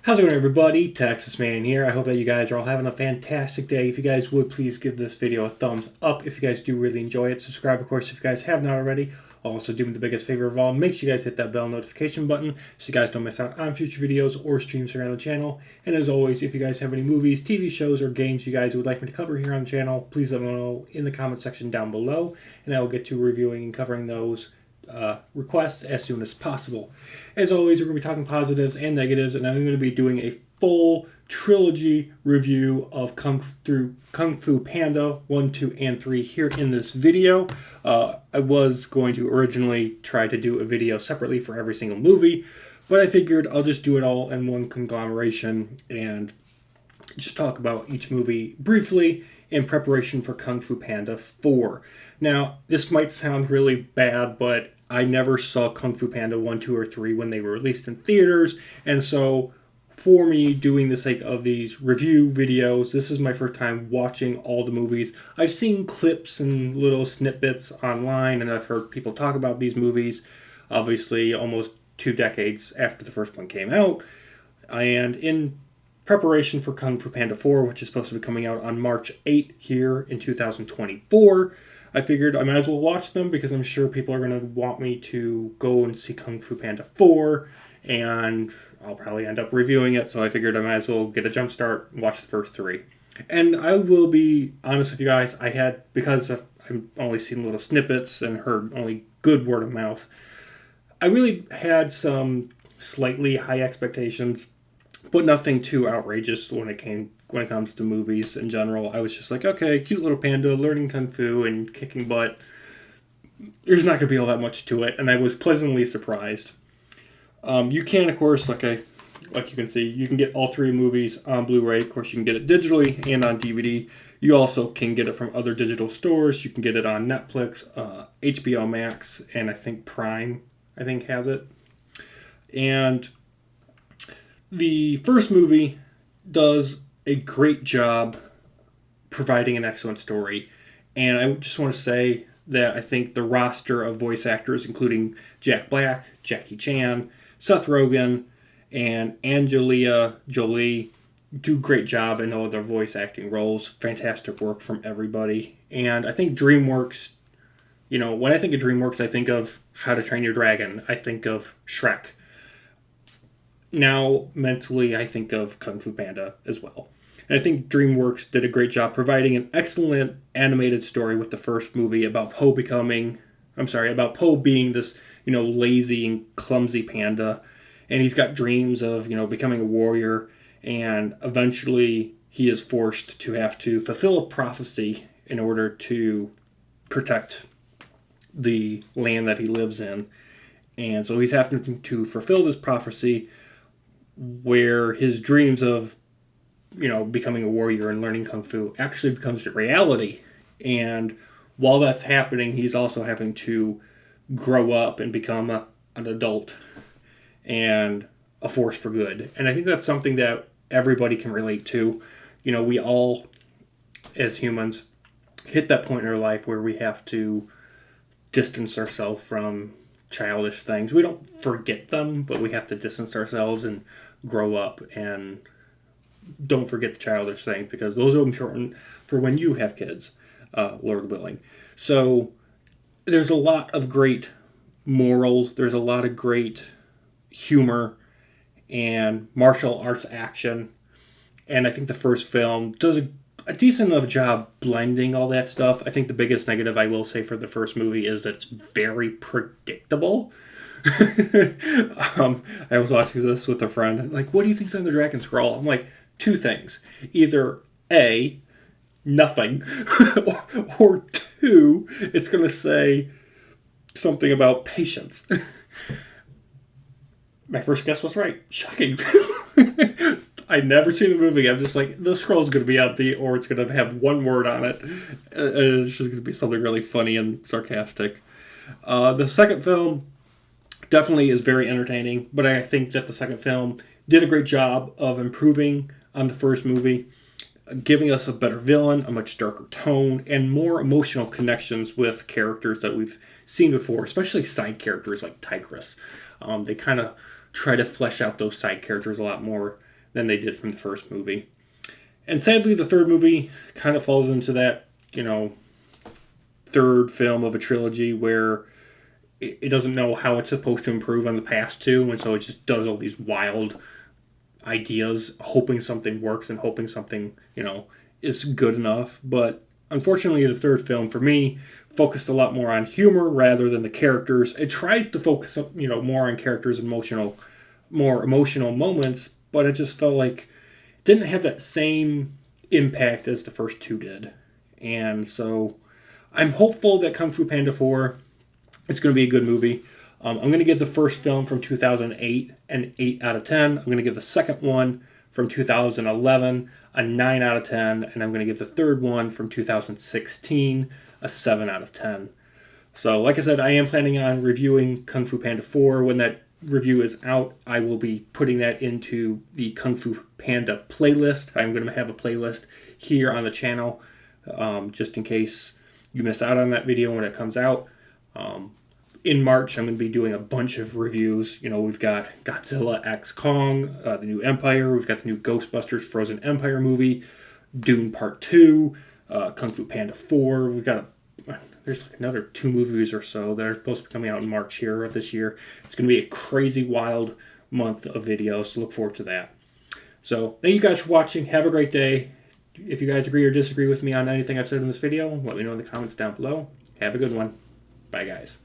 How's it going, everybody? Texas Man here. I hope that you guys are all having a fantastic day. If you guys would please give this video a thumbs up if you guys do really enjoy it. Subscribe, of course, if you guys have not already. Also, do me the biggest favor of all, make sure you guys hit that bell notification button so you guys don't miss out on future videos or streams around the channel. And as always, if you guys have any movies, TV shows, or games you guys would like me to cover here on the channel, please let me know in the comment section down below, and I will get to reviewing and covering those requests as soon as possible. As always, we're going to be talking positives and negatives, and I'm going to be doing a full trilogy review of Kung Fu Panda 1, 2, and 3 here in this video. I was going to originally try to do a video separately for every single movie, but I figured I'll just do it all in one conglomeration and just talk about each movie briefly in preparation for Kung Fu Panda 4. Now, this might sound really bad, but I never saw Kung Fu Panda 1, 2, or 3 when they were released in theaters, and so for me, doing the sake of these review videos, this is my first time watching all the movies. I've seen clips and little snippets online, and I've heard people talk about these movies, obviously almost 2 decades after the first one came out, and in preparation for Kung Fu Panda 4, which is supposed to be coming out on March 8 here in 2024, I figured I might as well watch them because I'm sure people are going to want me to go and see Kung Fu Panda 4, and I'll probably end up reviewing it, so I figured I might as well get a jump start and watch the first 3. And I will be honest with you guys, because I've only seen little snippets and heard only good word of mouth, I really had some slightly high expectations, but nothing too outrageous when it comes to movies in general. I was just like, okay, cute little panda learning kung fu and kicking butt. There's not going to be all that much to it, and I was pleasantly surprised. You can, of course, like you can see, you can get all 3 movies on Blu-ray. Of course, you can get it digitally and on DVD. You also can get it from other digital stores. You can get it on Netflix, HBO Max, and I think Prime, has it. And the first movie does a great job providing an excellent story. And I just want to say that I think the roster of voice actors, including Jack Black, Jackie Chan, Seth Rogen, and Angelina Jolie, do a great job in all of their voice acting roles. Fantastic work from everybody. And I think DreamWorks, when I think of DreamWorks, I think of How to Train Your Dragon. I think of Shrek. Now, mentally, I think of Kung Fu Panda as well. And I think DreamWorks did a great job providing an excellent animated story with the first movie about Poe being this, lazy and clumsy panda. And he's got dreams of, becoming a warrior. And eventually he is forced to have to fulfill a prophecy in order to protect the land that he lives in. And so he's having to fulfill this prophecy where his dreams of, becoming a warrior and learning kung fu actually becomes a reality. And while that's happening, he's also having to grow up and become an adult and a force for good. And I think that's something that everybody can relate to. We all, as humans, hit that point in our life where we have to distance ourselves from childish things. We don't forget them, but we have to distance ourselves and grow up, and don't forget the childish things because those are important for when you have kids, Lord willing. So there's a lot of great morals, there's a lot of great humor and martial arts action, and I think the first film does a decent enough job blending all that stuff. I think the biggest negative I will say for the first movie is it's very predictable. I was watching this with a friend, like, what do you think's on the Dragon Scroll? I'm like, 2 things. Either A, nothing, or 2, it's going to say something about patience. My first guess was right. Shocking. I'd never seen the movie. I'm just like, the scroll's going to be empty, or it's going to have one word on it. It's just going to be something really funny and sarcastic. The second film definitely is very entertaining, but I think that the second film did a great job of improving on the first movie, giving us a better villain, a much darker tone, and more emotional connections with characters that we've seen before, especially side characters like Tigress. They kind of try to flesh out those side characters a lot more than they did from the first movie. And sadly, the third movie kind of falls into that, third film of a trilogy where it doesn't know how it's supposed to improve on the past two, and so it just does all these wild ideas, hoping something works and hoping something, is good enough. But unfortunately, the third film, for me, focused a lot more on humor rather than the characters. It tries to focus, more on characters' more emotional moments, but it just felt like it didn't have that same impact as the first two did. And so I'm hopeful that Kung Fu Panda 4 is going to be a good movie. I'm going to give the first film from 2008 an 8 out of 10. I'm going to give the second one from 2011 a 9 out of 10. And I'm going to give the third one from 2016 a 7 out of 10. So, like I said, I am planning on reviewing Kung Fu Panda 4. When that review is out, I will be putting that into the Kung Fu Panda playlist. I'm going to have a playlist here on the channel, just in case you miss out on that video when it comes out. In March, I'm going to be doing a bunch of reviews. We've got Godzilla x Kong, the new Empire. We've got the new Ghostbusters Frozen Empire movie, Dune Part 2, Kung Fu Panda 4. There's like another 2 movies or so that are supposed to be coming out in March here of this year. It's going to be a crazy, wild month of videos, so look forward to that. So thank you guys for watching. Have a great day. If you guys agree or disagree with me on anything I've said in this video, let me know in the comments down below. Have a good one. Bye, guys.